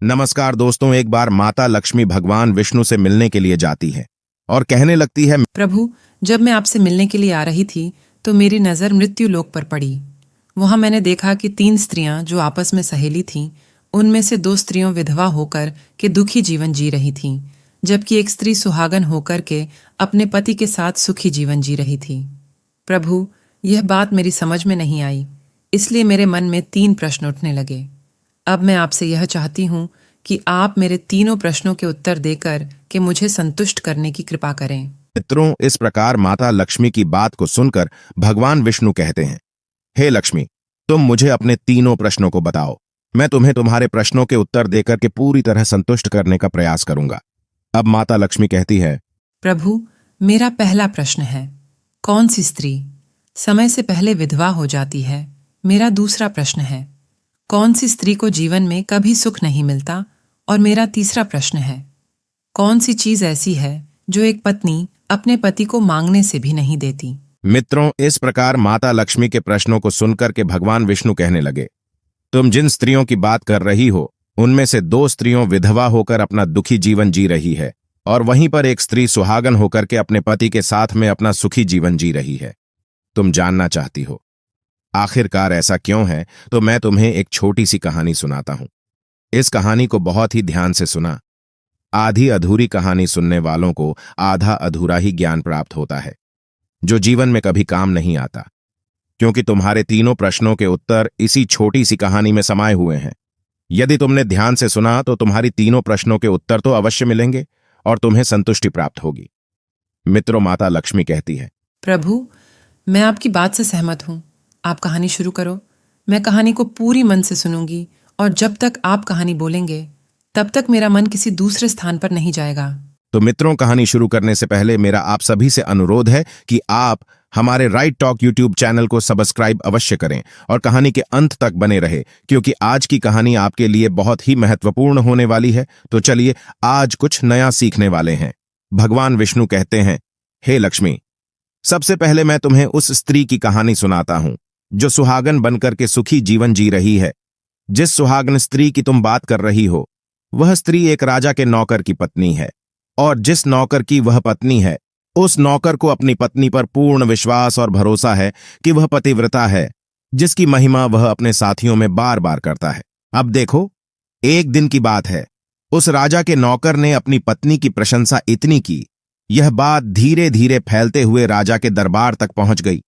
नमस्कार दोस्तों। एक बार माता लक्ष्मी भगवान विष्णु से मिलने के लिए जाती है और कहने लगती है, प्रभु, जब मैं आपसे मिलने के लिए आ रही थी तो मेरी नज़र मृत्यु लोक पर पड़ी। वहां मैंने देखा कि 3 स्त्रियां जो आपस में सहेली थीं, उनमें से 2 स्त्रियों विधवा होकर के दुखी जीवन जी रही थीं, जबकि एक स्त्री सुहागन होकर के अपने पति के साथ सुखी जीवन जी रही थी। प्रभु, यह बात मेरी समझ में नहीं आई, इसलिए मेरे मन में 3 प्रश्न उठने लगे। अब मैं आपसे यह चाहती हूँ कि आप मेरे तीनों प्रश्नों के उत्तर देकर के मुझे संतुष्ट करने की कृपा करें। मित्रों, इस प्रकार माता लक्ष्मी की बात को सुनकर भगवान विष्णु कहते हैं, हे लक्ष्मी, तुम मुझे अपने तीनों प्रश्नों को बताओ। मैं तुम्हें तुम्हारे प्रश्नों के उत्तर देकर के पूरी तरह संतुष्ट करने का प्रयास करूंगा। अब माता लक्ष्मी कहती है, प्रभु, मेरा पहला प्रश्न है, कौन सी स्त्री समय से पहले विधवा हो जाती है? मेरा दूसरा प्रश्न है, कौन सी स्त्री को जीवन में कभी सुख नहीं मिलता? और मेरा तीसरा प्रश्न है, कौन सी चीज ऐसी है जो एक पत्नी अपने पति को मांगने से भी नहीं देती? मित्रों, इस प्रकार माता लक्ष्मी के प्रश्नों को सुनकर के भगवान विष्णु कहने लगे, तुम जिन स्त्रियों की बात कर रही हो, उनमें से 2 स्त्रियों विधवा होकर अपना दुखी जीवन जी रही है और वहीं पर एक स्त्री सुहागन होकर के अपने पति के साथ में अपना सुखी जीवन जी रही है। तुम जानना चाहती हो आखिरकार ऐसा क्यों है? तो मैं तुम्हें एक छोटी सी कहानी सुनाता हूं। इस कहानी को बहुत ही ध्यान से सुना। आधी अधूरी कहानी सुनने वालों को आधा अधूरा ही ज्ञान प्राप्त होता है, जो जीवन में कभी काम नहीं आता, क्योंकि तुम्हारे तीनों प्रश्नों के उत्तर इसी छोटी सी कहानी में समाये हुए हैं। यदि तुमने ध्यान से सुना तो तुम्हारी तीनों प्रश्नों के उत्तर तो अवश्य मिलेंगे और तुम्हें संतुष्टि प्राप्त होगी। मित्रों, माता लक्ष्मी कहती है, प्रभु, मैं आपकी बात से सहमत हूँ। आप कहानी शुरू करो। मैं कहानी को पूरी मन से सुनूंगी और जब तक आप कहानी बोलेंगे तब तक मेरा मन किसी दूसरे स्थान पर नहीं जाएगा। तो मित्रों, कहानी शुरू करने से पहले मेरा आप सभी से अनुरोध है कि आप हमारे राइट टॉक यूट्यूब चैनल को सब्सक्राइब अवश्य करें और कहानी के अंत तक बने रहे, क्योंकि आज की कहानी आपके लिए बहुत ही महत्वपूर्ण होने वाली है। तो चलिए, आज कुछ नया सीखने वाले हैं। भगवान विष्णु कहते हैं, हे लक्ष्मी, सबसे पहले मैं तुम्हें उस स्त्री की कहानी सुनाता हूं जो सुहागन बनकर के सुखी जीवन जी रही है। जिस सुहागन स्त्री की तुम बात कर रही हो, वह स्त्री एक राजा के नौकर की पत्नी है, और जिस नौकर की वह पत्नी है, उस नौकर को अपनी पत्नी पर पूर्ण विश्वास और भरोसा है कि वह पतिव्रता है, जिसकी महिमा वह अपने साथियों में बार बार करता है। अब देखो, एक दिन की बात है, उस राजा के नौकर ने अपनी पत्नी की प्रशंसा इतनी की, यह बात धीरे धीरे फैलते हुए राजा के दरबार तक पहुंच गई।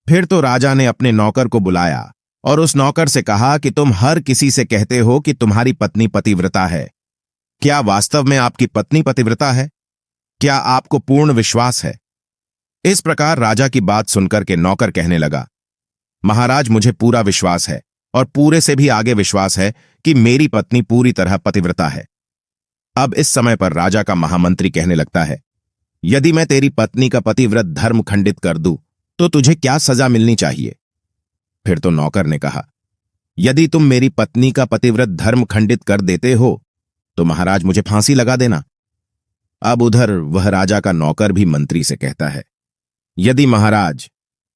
फिर तो राजा ने अपने नौकर को बुलाया और उस नौकर से कहा कि तुम हर किसी से कहते हो कि तुम्हारी पत्नी पतिव्रता है। क्या वास्तव में आपकी पत्नी पतिव्रता है? क्या आपको पूर्ण विश्वास है? इस प्रकार राजा की बात सुनकर के नौकर कहने लगा, महाराज, मुझे पूरा विश्वास है और पूरे से भी आगे विश्वास है कि मेरी पत्नी पूरी तरह पतिव्रता है। अब इस समय पर राजा का महामंत्री कहने लगता है, यदि मैं तेरी पत्नी का पतिव्रत धर्म खंडित कर दूं तो तुझे क्या सजा मिलनी चाहिए? फिर तो नौकर ने कहा, यदि तुम मेरी पत्नी का पतिव्रत धर्म खंडित कर देते हो तो महाराज मुझे फांसी लगा देना। अब उधर वह राजा का नौकर भी मंत्री से कहता है, यदि महाराज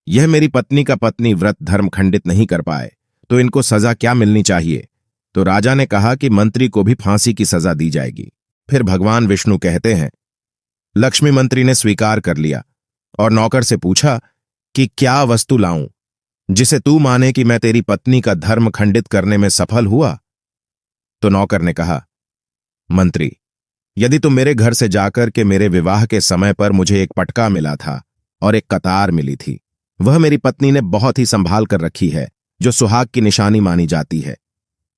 यह मेरी पत्नी का पत्नी व्रत धर्म खंडित नहीं कर पाए तो इनको सजा क्या मिलनी चाहिए? तो राजा ने कहा कि मंत्री को भी फांसी की सजा दी जाएगी। फिर भगवान विष्णु कहते हैं, लक्ष्मी मंत्री ने स्वीकार कर लिया और नौकर से पूछा कि क्या वस्तु लाऊं जिसे तू माने कि मैं तेरी पत्नी का धर्म खंडित करने में सफल हुआ? तो नौकर ने कहा, मंत्री, यदि तुम मेरे घर से जाकर के मेरे विवाह के समय पर मुझे एक पटका मिला था और एक कतार मिली थी, वह मेरी पत्नी ने बहुत ही संभाल कर रखी है, जो सुहाग की निशानी मानी जाती है।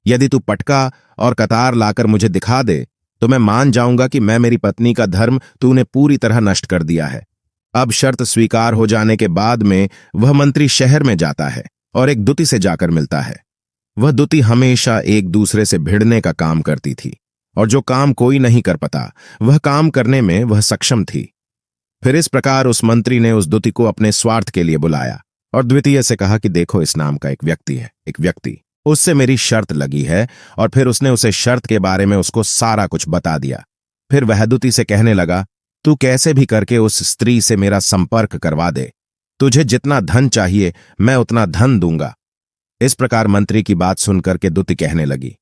यदि तू पटका और कतार लाकर मुझे दिखा दे तो मैं मान जाऊंगा कि मैं मेरी पत्नी का धर्म तूने पूरी तरह नष्ट कर दिया है। अब शर्त स्वीकार हो जाने के बाद में वह मंत्री शहर में जाता है और एक दुती से जाकर मिलता है। वह दुती हमेशा एक दूसरे से भिड़ने का काम करती थी और जो काम कोई नहीं कर पाता, वह काम करने में वह सक्षम थी। फिर इस प्रकार उस मंत्री ने उस दुती को अपने स्वार्थ के लिए बुलाया और द्वितीय से कहा कि देखो, इस नाम का एक व्यक्ति है, एक व्यक्ति, उससे मेरी शर्त लगी है। और फिर उसने उसे शर्त के बारे में उसको सारा कुछ बता दिया। फिर वह दुती से कहने लगा, तू कैसे भी करके उस स्त्री से मेरा संपर्क करवा दे, तुझे जितना धन चाहिए मैं उतना धन दूंगा। इस प्रकार मंत्री की बात सुनकर के दुती कहने लगी,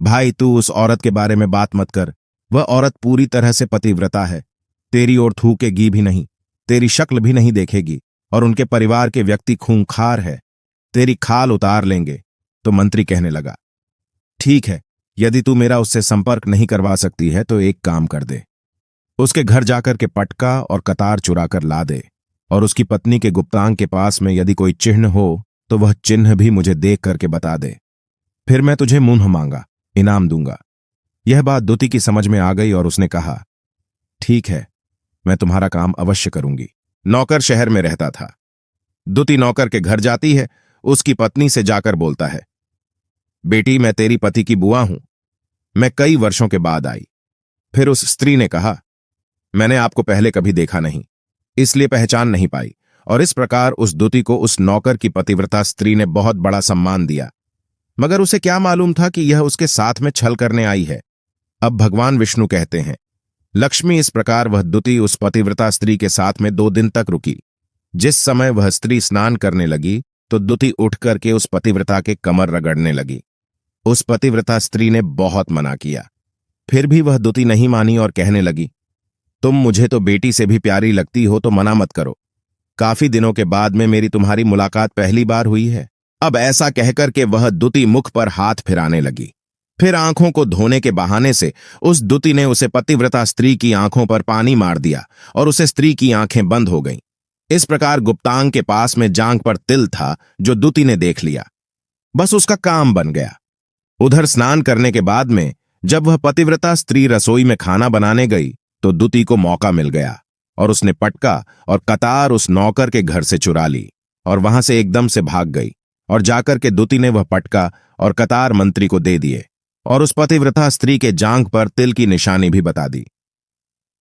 भाई तू उस औरत के बारे में बात मत कर। वह औरत पूरी तरह से पतिव्रता है। तेरी ओर थूकेगी भी नहीं, तेरी शक्ल भी नहीं देखेगी, और उनके परिवार के व्यक्ति खूंखार है। तेरी खाल उतार लेंगे। तो मंत्री कहने लगा, ठीक है, यदि तू मेरा उससे संपर्क नहीं करवा सकती है तो एक काम कर दे। उसके घर जाकर के पटका और कतार चुरा कर ला दे, और उसकी पत्नी के गुप्तांग के पास में यदि कोई चिन्ह हो तो वह चिन्ह भी मुझे देख करके बता दे। फिर मैं तुझे मुंह मांगा इनाम दूंगा। यह बात दुती की समझ में आ गई और उसने कहा, ठीक है, मैं तुम्हारा काम अवश्य करूंगी। नौकर शहर में रहता था। दुती नौकर के घर जाती है। उसकी पत्नी से जाकर बोलता है, बेटी मैं तेरी पति की बुआ हूं। मैं कई वर्षों के बाद आई। फिर उस स्त्री ने कहा, मैंने आपको पहले कभी देखा नहीं, इसलिए पहचान नहीं पाई। और इस प्रकार उस दुती को उस नौकर की पतिव्रता स्त्री ने बहुत बड़ा सम्मान दिया। मगर उसे क्या मालूम था कि यह उसके साथ में छल करने आई है। अब भगवान विष्णु कहते हैं, लक्ष्मी इस प्रकार वह दुती उस पतिव्रता स्त्री के साथ में 2 दिन तक रुकी। जिस समय वह स्त्री स्नान करने लगी तो दुती उठ करके उस पतिव्रता के कमर रगड़ने लगी। उस पतिव्रता स्त्री ने बहुत मना किया, फिर भी वह दुती नहीं मानी और कहने लगी, तुम मुझे तो बेटी से भी प्यारी लगती हो तो मना मत करो। काफी दिनों के बाद में मेरी तुम्हारी मुलाकात पहली बार हुई है। अब ऐसा कहकर के वह दुती मुख पर हाथ फिराने लगी। फिर आंखों को धोने के बहाने से उस दुती ने उसे पतिव्रता स्त्री की आंखों पर पानी मार दिया और उसे स्त्री की आंखें बंद हो गईं। इस प्रकार गुप्तांग के पास में जांघ पर तिल था जो दुती ने देख लिया। बस उसका काम बन गया। उधर स्नान करने के बाद में जब वह पतिव्रता स्त्री रसोई में खाना बनाने गई तो दुती को मौका मिल गया और उसने पटका और कतार उस नौकर के घर से चुरा ली और वहां से एकदम से भाग गई। और जाकर के दुती ने वह पटका और कतार मंत्री को दे दिए और उस पतिव्रता स्त्री के जांघ पर तिल की निशानी भी बता दी।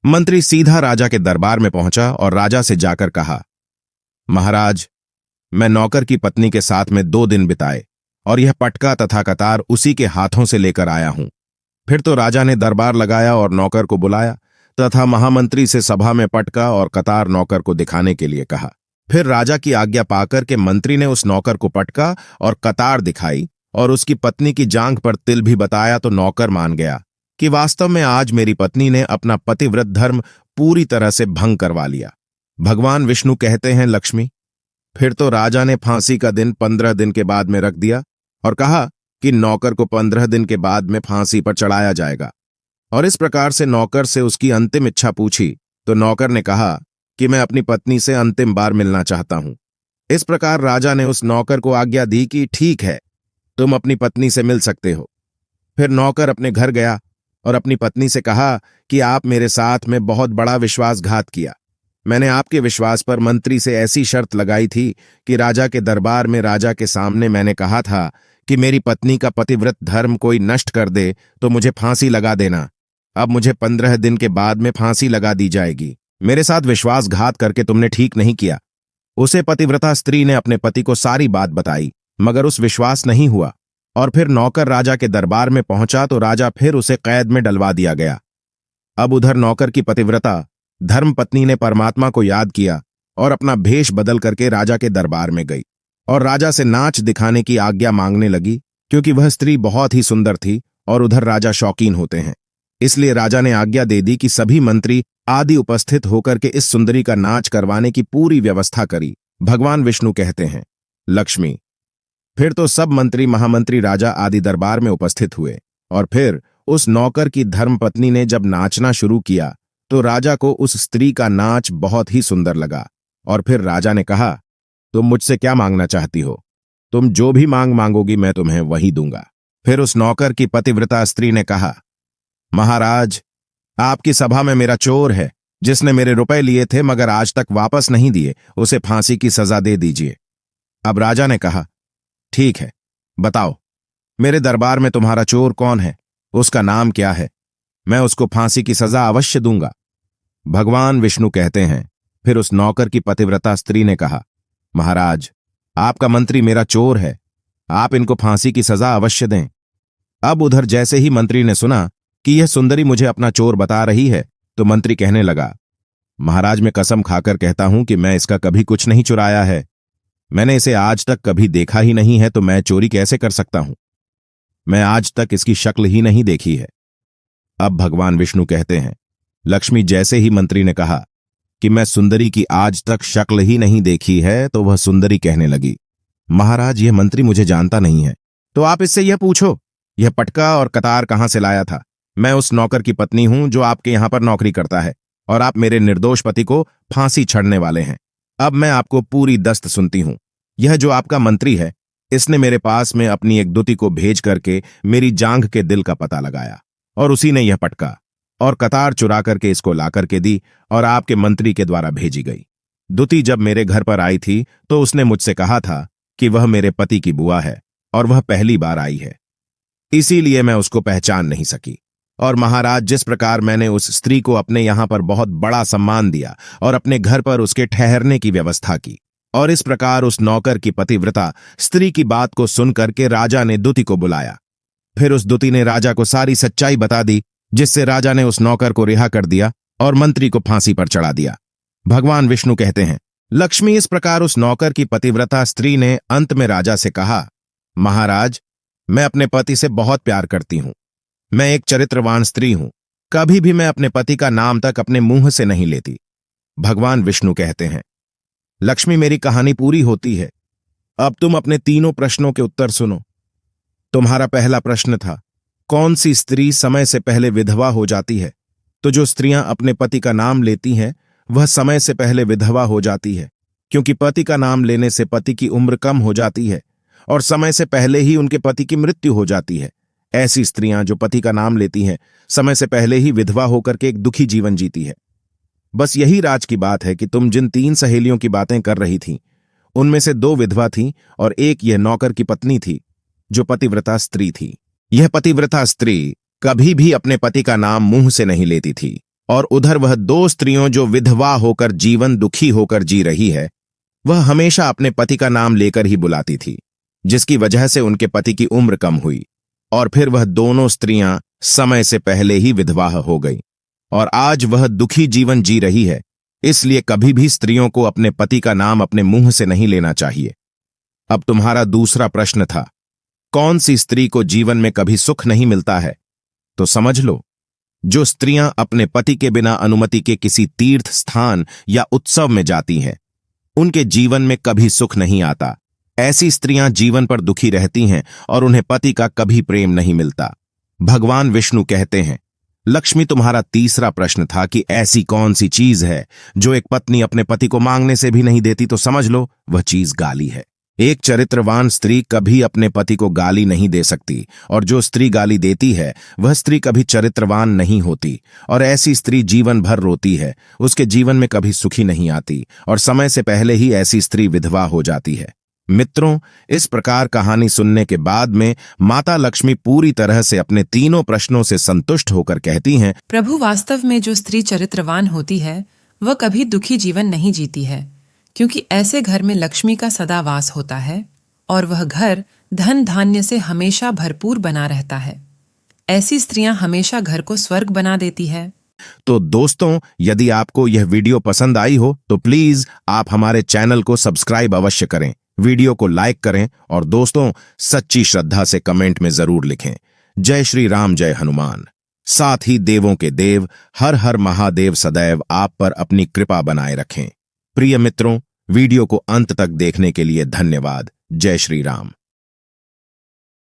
मंत्री सीधा राजा के दरबार में पहुंचा और राजा से जाकर कहा, महाराज, मैं नौकर की पत्नी के साथ में 2 दिन बिताए और यह पटका तथा कतार उसी के हाथों से लेकर आया हूं। फिर तो राजा ने दरबार लगाया और नौकर को बुलाया तथा महामंत्री से सभा में पटका और कतार नौकर को दिखाने के लिए कहा। फिर राजा की आज्ञा पाकर के मंत्री ने उस नौकर को पटका और कतार दिखाई और उसकी पत्नी की जांघ पर तिल भी बताया तो नौकर मान गया कि वास्तव में आज मेरी पत्नी ने अपना पतिव्रत धर्म पूरी तरह से भंग करवा लिया। भगवान विष्णु कहते हैं, लक्ष्मी, फिर तो राजा ने फांसी का दिन 15 दिन के बाद में रख दिया और कहा कि नौकर को 15 दिन के बाद में फांसी पर चढ़ाया जाएगा। और इस प्रकार से नौकर से उसकी अंतिम इच्छा पूछी तो नौकर ने कहा कि मैं अपनी पत्नी से अंतिम बार मिलना चाहता हूं। इस प्रकार राजा ने उस नौकर को आज्ञा दी कि ठीक है, तुम अपनी पत्नी से मिल सकते हो। फिर नौकर अपने घर गया और अपनी पत्नी से कहा कि आप मेरे साथ में बहुत बड़ा विश्वासघात किया। मैंने आपके विश्वास पर मंत्री से ऐसी शर्त लगाई थी कि राजा के दरबार में राजा के सामने मैंने कहा था कि मेरी पत्नी का पतिव्रत धर्म कोई नष्ट कर दे तो मुझे फांसी लगा देना। अब मुझे 15 दिन के बाद में फांसी लगा दी जाएगी। मेरे साथ विश्वासघात करके तुमने ठीक नहीं किया। उसे पतिव्रता स्त्री ने अपने पति को सारी बात बताई, मगर उस विश्वास नहीं हुआ और फिर नौकर राजा के दरबार में पहुंचा तो राजा फिर उसे कैद में डलवा दिया गया। अब उधर नौकर की पतिव्रता धर्मपत्नी ने परमात्मा को याद किया और अपना भेष बदल करके राजा के दरबार में गई और राजा से नाच दिखाने की आज्ञा मांगने लगी, क्योंकि वह स्त्री बहुत ही सुंदर थी और उधर राजा शौकीन होते हैं। इसलिए राजा ने आज्ञा दे दी कि सभी मंत्री आदि उपस्थित होकर के इस सुंदरी का नाच करवाने की पूरी व्यवस्था करी। भगवान विष्णु कहते हैं, लक्ष्मी, फिर तो सब मंत्री महामंत्री राजा आदि दरबार में उपस्थित हुए और फिर उस नौकर की धर्मपत्नी ने जब नाचना शुरू किया तो राजा को उस स्त्री का नाच बहुत ही सुंदर लगा। और फिर राजा ने कहा, तुम मुझसे क्या मांगना चाहती हो? तुम जो भी मांगोगी मैं तुम्हें वही दूंगा। फिर उस नौकर की पतिव्रता स्त्री ने कहा, महाराज, आपकी सभा में मेरा चोर है जिसने मेरे रुपए लिए थे मगर आज तक वापस नहीं दिए, उसे फांसी की सजा दे दीजिए। अब राजा ने कहा, ठीक है, बताओ मेरे दरबार में तुम्हारा चोर कौन है, उसका नाम क्या है? मैं उसको फांसी की सजा अवश्य दूंगा। भगवान विष्णु कहते हैं, फिर उस नौकर की पतिव्रता स्त्री ने कहा, महाराज, आपका मंत्री मेरा चोर है, आप इनको फांसी की सजा अवश्य दें। अब उधर जैसे ही मंत्री ने सुना कि यह सुंदरी मुझे अपना चोर बता रही है तो मंत्री कहने लगा, महाराज, मैं कसम खाकर कहता हूं कि मैं इसका कभी कुछ नहीं चुराया है। मैंने इसे आज तक कभी देखा ही नहीं है, तो मैं चोरी कैसे कर सकता हूं? मैं आज तक इसकी शक्ल ही नहीं देखी है। अब भगवान विष्णु कहते हैं, लक्ष्मी जैसे ही मंत्री ने कहा कि मैं सुंदरी की आज तक शक्ल ही नहीं देखी है, तो वह सुंदरी कहने लगी, महाराज यह मंत्री मुझे जानता नहीं है, तो आप इससे यह पूछो यह पटका और कतार कहां से लाया था। मैं उस नौकर की पत्नी हूं जो आपके यहां पर नौकरी करता है, और आप मेरे निर्दोष पति को फांसी चढ़ने वाले हैं। अब मैं आपको पूरी दस्त सुनती हूं। यह जो आपका मंत्री है, इसने मेरे पास में अपनी एक दूती को भेज करके मेरी जांघ के दिल का पता लगाया, और उसी ने यह पटका और कतार चुरा करके इसको ला करके दी और आपके मंत्री के द्वारा भेजी गई। दूती जब मेरे घर पर आई थी तो उसने मुझसे कहा था कि वह मेरे पति की बुआ है और वह पहली बार आई है, इसीलिए मैं उसको पहचान नहीं सकी। और महाराज, जिस प्रकार मैंने उस स्त्री को अपने यहां पर बहुत बड़ा सम्मान दिया और अपने घर पर उसके ठहरने की व्यवस्था की, और इस प्रकार उस नौकर की पतिव्रता स्त्री की बात को सुनकर के राजा ने दूती को बुलाया। फिर उस दूती ने राजा को सारी सच्चाई बता दी, जिससे राजा ने उस नौकर को रिहा कर दिया और मंत्री को फांसी पर चढ़ा दिया। भगवान विष्णु कहते हैं, लक्ष्मी इस प्रकार उस नौकर की पतिव्रता स्त्री ने अंत में राजा से कहा, महाराज मैं अपने पति से बहुत प्यार करती हूं, मैं एक चरित्रवान स्त्री हूं, कभी भी मैं अपने पति का नाम तक अपने मुंह से नहीं लेती। भगवान विष्णु कहते हैं, लक्ष्मी मेरी कहानी पूरी होती है, अब तुम अपने तीनों प्रश्नों के उत्तर सुनो। तुम्हारा पहला प्रश्न था, कौन सी स्त्री समय से पहले विधवा हो जाती है? तो जो स्त्रियां अपने पति का नाम लेती हैं वह समय से पहले विधवा हो जाती है, क्योंकि पति का नाम लेने से पति की उम्र कम हो जाती है और समय से पहले ही उनके पति की मृत्यु हो जाती है। ऐसी स्त्रियां जो पति का नाम लेती हैं समय से पहले ही विधवा होकर के एक दुखी जीवन जीती है। बस यही राज की बात है कि तुम जिन 3 सहेलियों की बातें कर रही थीं, उनमें से 2 विधवा थीं और एक यह नौकर की पत्नी थी जो पतिव्रता स्त्री थी। यह पतिव्रता स्त्री कभी भी अपने पति का नाम मुंह से नहीं लेती थी, और उधर वह 2 स्त्रियों जो विधवा होकर जीवन दुखी होकर जी रही है, वह हमेशा अपने पति का नाम लेकर ही बुलाती थी, जिसकी वजह से उनके पति की उम्र कम हुई और फिर वह दोनों स्त्रियां समय से पहले ही विधवा हो गई और आज वह दुखी जीवन जी रही है। इसलिए कभी भी स्त्रियों को अपने पति का नाम अपने मुंह से नहीं लेना चाहिए। अब तुम्हारा दूसरा प्रश्न था, कौन सी स्त्री को जीवन में कभी सुख नहीं मिलता है? तो समझ लो, जो स्त्रियां अपने पति के बिना अनुमति के किसी तीर्थ स्थान या उत्सव में जाती हैं, उनके जीवन में कभी सुख नहीं आता। ऐसी स्त्रियां जीवन पर दुखी रहती हैं और उन्हें पति का कभी प्रेम नहीं मिलता। भगवान विष्णु कहते हैं, लक्ष्मी तुम्हारा तीसरा प्रश्न था कि ऐसी कौन सी चीज है जो एक पत्नी अपने पति को मांगने से भी नहीं देती, तो समझ लो वह चीज गाली है। एक चरित्रवान स्त्री कभी अपने पति को गाली नहीं दे सकती, और जो स्त्री गाली देती है वह स्त्री कभी चरित्रवान नहीं होती, और ऐसी स्त्री जीवन भर रोती है, उसके जीवन में कभी सुखी नहीं आती और समय से पहले ही ऐसी स्त्री विधवा हो जाती है। मित्रों, इस प्रकार कहानी सुनने के बाद में माता लक्ष्मी पूरी तरह से अपने तीनों प्रश्नों से संतुष्ट होकर कहती हैं, प्रभु, वास्तव में जो स्त्री चरित्रवान होती है वह कभी दुखी जीवन नहीं जीती है, क्योंकि ऐसे घर में लक्ष्मी का सदा वास होता है और वह घर धन धान्य से हमेशा भरपूर बना रहता है। ऐसी स्त्रियां हमेशा घर को स्वर्ग बना देती है। तो दोस्तों, यदि आपको यह वीडियो पसंद आई हो तो प्लीज आप हमारे चैनल को सब्सक्राइब अवश्य करें, वीडियो को लाइक करें और दोस्तों सच्ची श्रद्धा से कमेंट में जरूर लिखें, जय श्री राम, जय हनुमान। साथ ही देवों के देव हर हर महादेव सदैव आप पर अपनी कृपा बनाए रखें। प्रिय मित्रों, वीडियो को अंत तक देखने के लिए धन्यवाद। जय श्री राम।